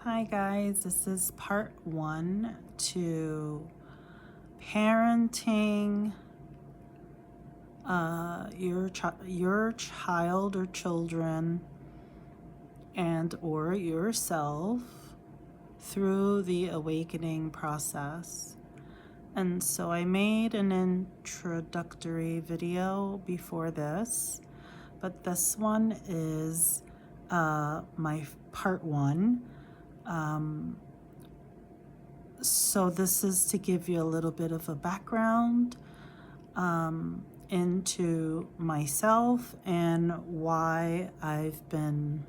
Hi guys, this is part one to parenting your child or children and or yourself through the awakening process. And so I made an introductory video before this, but this one is my part one. So this is to give you a little bit of a background into myself and why I've been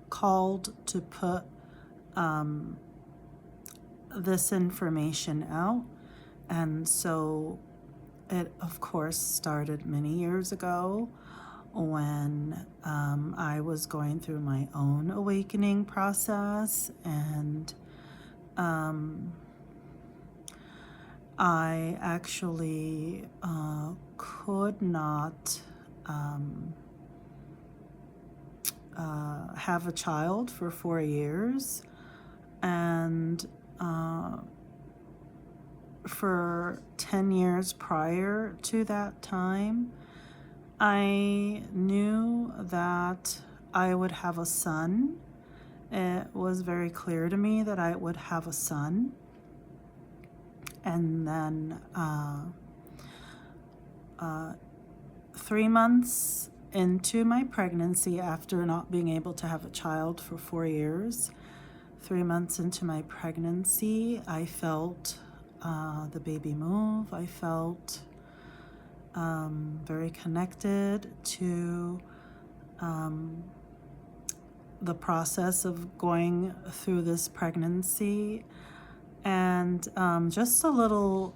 called to put this information out. And so it, of course, started many years ago when I was going through my own awakening process, and I actually could not have a child for 4 years, and for 10 years prior to that time, I knew that I would have a son. It was very clear to me that I would have a son. And then 3 months into my pregnancy, after not being able to have a child for 4 years, 3 months into my pregnancy, I felt the baby move. I felt very connected to the process of going through this pregnancy. And just a little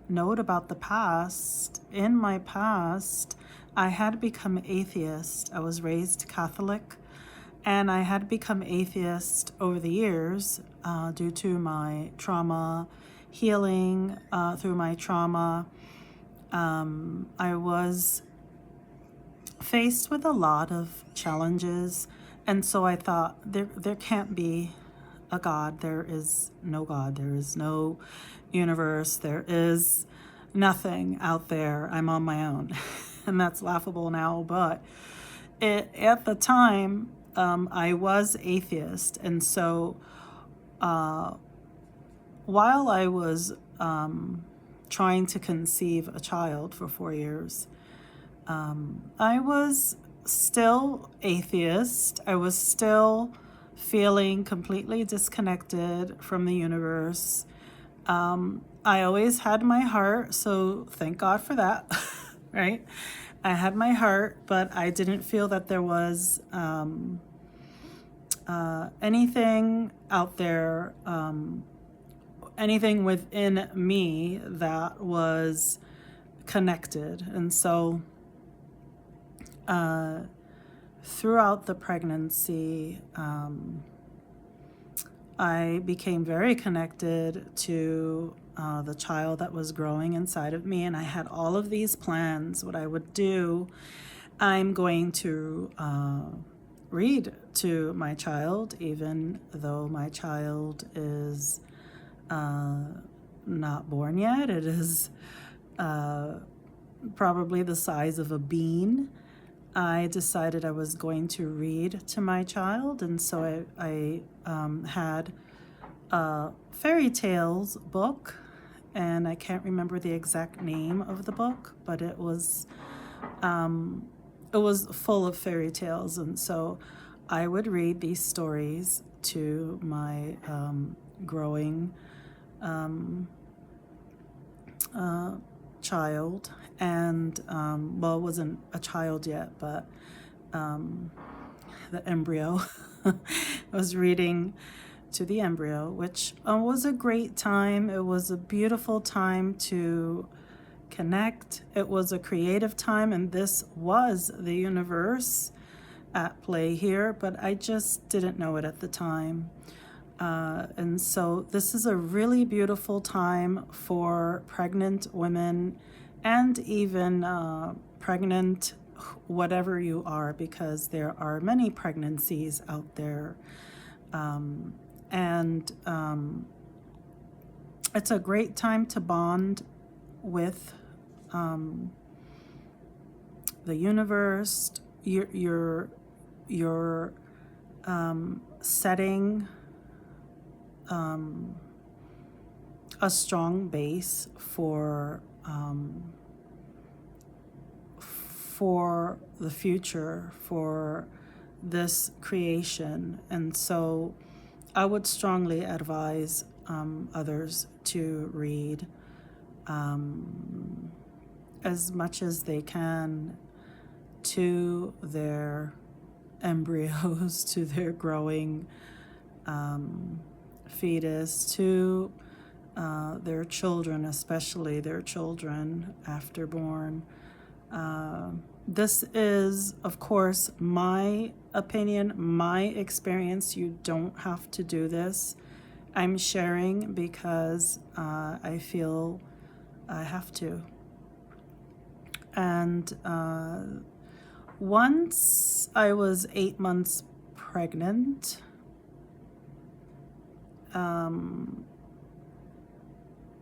note about the past. In my past, I had become atheist. I was raised Catholic, and I had become atheist over the years due to my trauma healing. Through my trauma, I was faced with a lot of challenges, and so I thought there can't be a God. There is no God. There is no universe. There is nothing out there. I'm on my own. And that's laughable now, but at the time, I was atheist. And so while I was trying to conceive a child for 4 years, I was still atheist. I was still feeling completely disconnected from the universe. I always had my heart, so thank God for that, right? I had my heart, but I didn't feel that there was anything out there, anything within me that was connected. And so throughout the pregnancy, I became very connected to the child that was growing inside of me, and I had all of these plans. What I would do, I'm going to read to my child, even though my child is not born yet. It is probably the size of a bean. I decided I was going to read to my child, and so I had a fairy tales book, and I can't remember the exact name of the book, but it was full of fairy tales. And so I would read these stories to my growing child. And well, it wasn't a child yet, but the embryo. I was reading to the embryo, which was a great time. It was a beautiful time to connect. It was a creative time, and this was the universe at play here, but I just didn't know it at the time. And so this is a really beautiful time for pregnant women and even pregnant whatever you are, because there are many pregnancies out there. And it's a great time to bond with the universe. You're setting a strong base for the future, for this creation. And so I would strongly advise others to read as much as they can to their embryos, to their growing fetus, to their children, especially their children after born. This is, of course, my opinion, my experience. You don't have to do this. I'm sharing because I feel I have to. And once I was 8 months pregnant,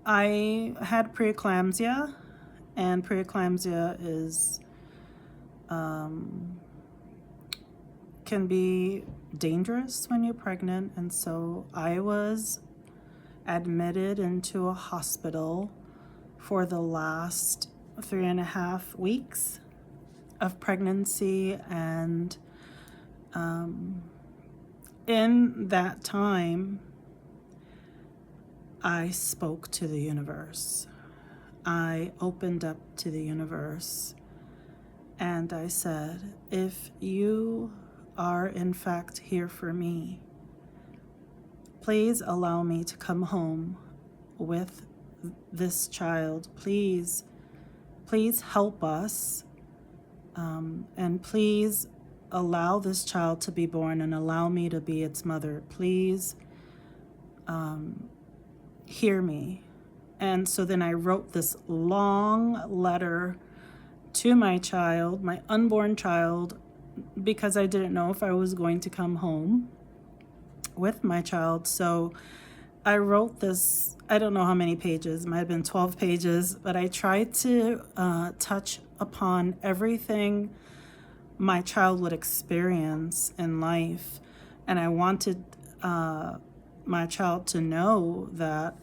I had preeclampsia, and preeclampsia is can be dangerous when you're pregnant. And so I was admitted into a hospital for the last 3.5 weeks of pregnancy. And in that time, I spoke to the universe. I opened up to the universe, and I said, if you are in fact here for me, please allow me to come home with this child. Please help us, and please allow this child to be born and allow me to be its mother. Please hear me. And so then I wrote this long letter to my child, my unborn child, because I didn't know if I was going to come home with my child. So I wrote this, I don't know how many pages, it might have been 12 pages, but I tried to touch upon everything my child would experience in life. And I wanted my child to know that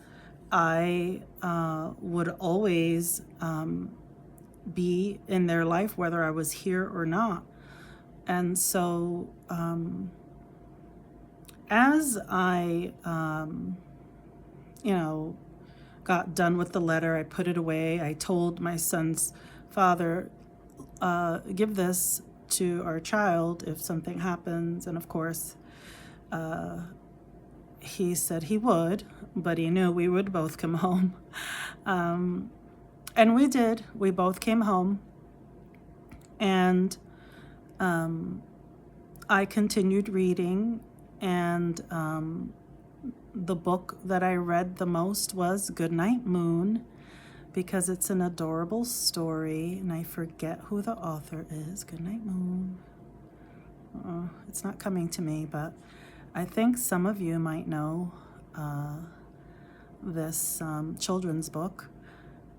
I would always be in their life, whether I was here or not. And so as I, got done with the letter, I put it away. I told my son's father, give this to our child if something happens. And of course, he said he would, but he knew we would both come home. And we did. We both came home. And I continued reading. And the book that I read the most was Goodnight Moon, because it's an adorable story. And I forget who the author is. Goodnight Moon. It's not coming to me, but I think some of you might know this children's book.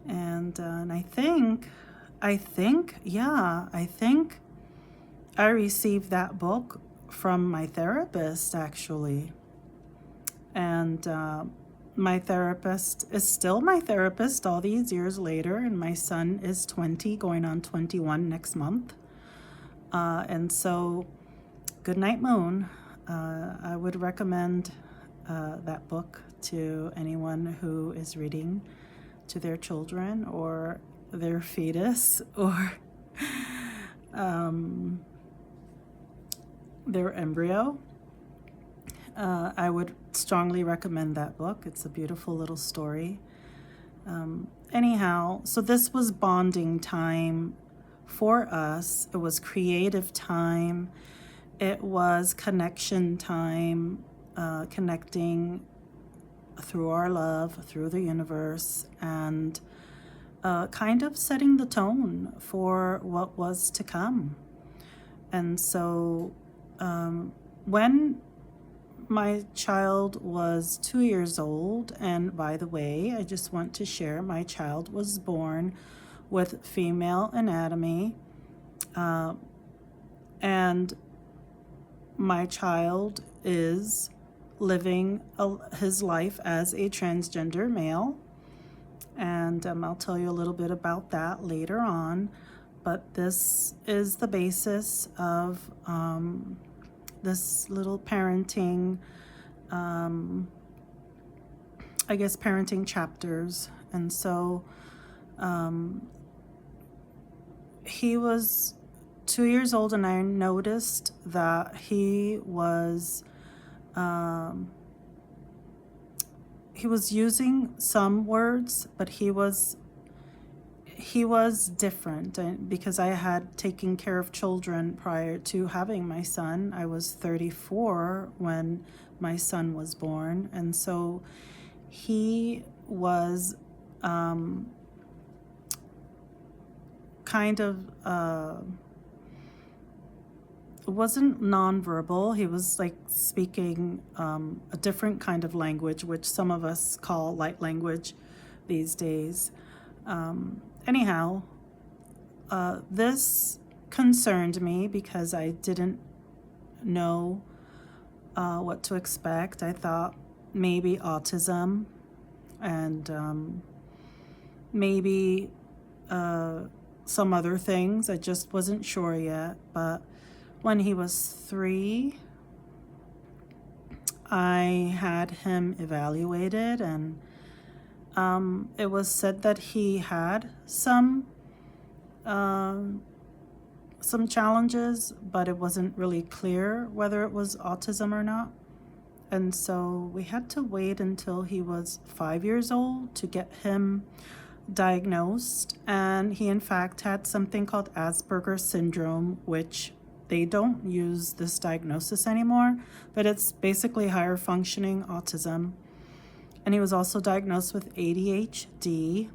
And I think I received that book from my therapist, actually. And my therapist is still my therapist all these years later, and my son is 20, going on 21 next month. And so, Goodnight Moon, I would recommend that book to anyone who is reading to their children or their fetus or their embryo. I would strongly recommend that book. It's a beautiful little story. Anyhow, so this was bonding time for us. It was creative time. It was connection time, connecting through our love, through the universe. And kind of setting the tone for what was to come. And so when my child was 2 years old, and by the way, I just want to share my child was born with female anatomy, and my child is living his life as a transgender male. And I'll tell you a little bit about that later on. But this is the basis of this little parenting, parenting chapters. And so he was 2 years old, and I noticed that he was using some words, but he was different. And because I had taken care of children prior to having my son, I was 34 when my son was born, and so he was wasn't nonverbal. He was like speaking a different kind of language, which some of us call light language these days. Anyhow, this concerned me because I didn't know what to expect. I thought maybe autism, and maybe some other things. I just wasn't sure yet. But when he was 3, I had him evaluated, and it was said that he had some challenges, but it wasn't really clear whether it was autism or not. And so we had to wait until he was 5 years old to get him diagnosed. And he in fact had something called Asperger's syndrome, which they don't use this diagnosis anymore, but it's basically higher functioning autism. And he was also diagnosed with ADHD,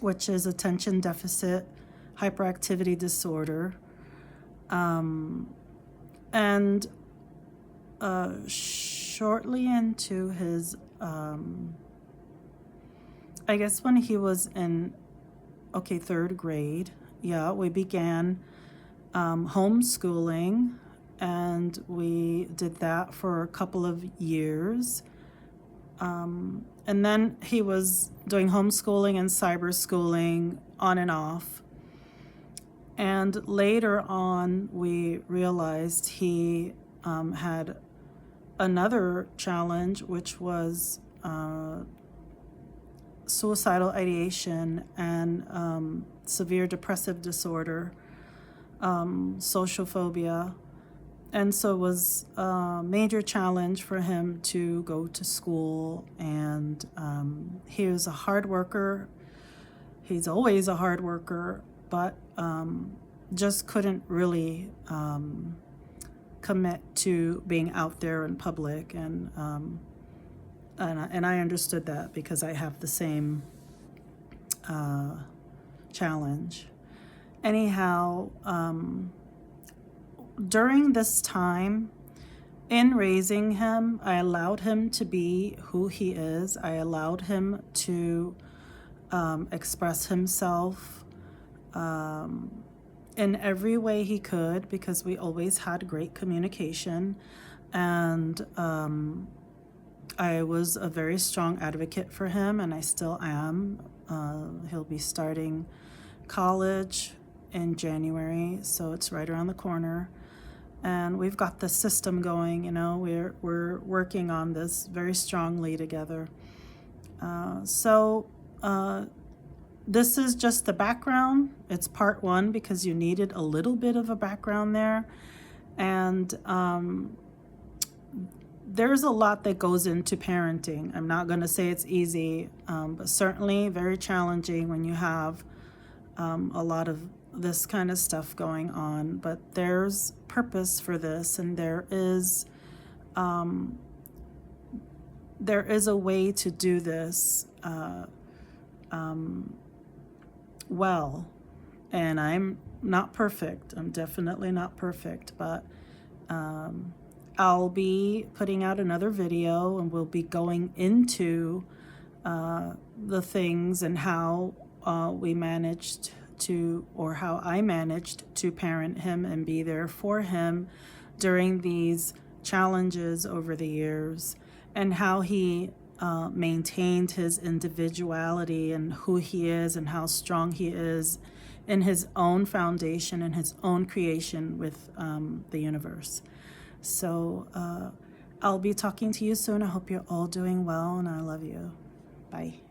which is attention deficit hyperactivity disorder. And shortly into his, when he was in, 3rd grade, we began homeschooling, and we did that for a couple of years. And then he was doing homeschooling and cyber schooling on and off. And later on, we realized he had another challenge, which was suicidal ideation and severe depressive disorder, social phobia. And so it was a major challenge for him to go to school. And he was a hard worker. He's always a hard worker, but just couldn't really commit to being out there in public. And I understood that because I have the same challenge. Anyhow, during this time, in raising him, I allowed him to be who he is. I allowed him to express himself in every way he could, because we always had great communication. And I was a very strong advocate for him, and I still am. He'll be starting college in January, so it's right around the corner. And we've got the system going, we're working on this very strongly together. So this is just the background. It's part 1 because you needed a little bit of a background there. And there's a lot that goes into parenting. I'm not going to say it's easy, but certainly very challenging when you have a lot of this kind of stuff going on. But there's purpose for this, and there is a way to do this well. And I'm not perfect. I'm definitely not perfect, but I'll be putting out another video, and we'll be going into the things and how we managed to, or how I managed to parent him and be there for him during these challenges over the years, and how he maintained his individuality and who he is and how strong he is in his own foundation and his own creation with the universe. So I'll be talking to you soon. I hope you're all doing well, and I love you. Bye.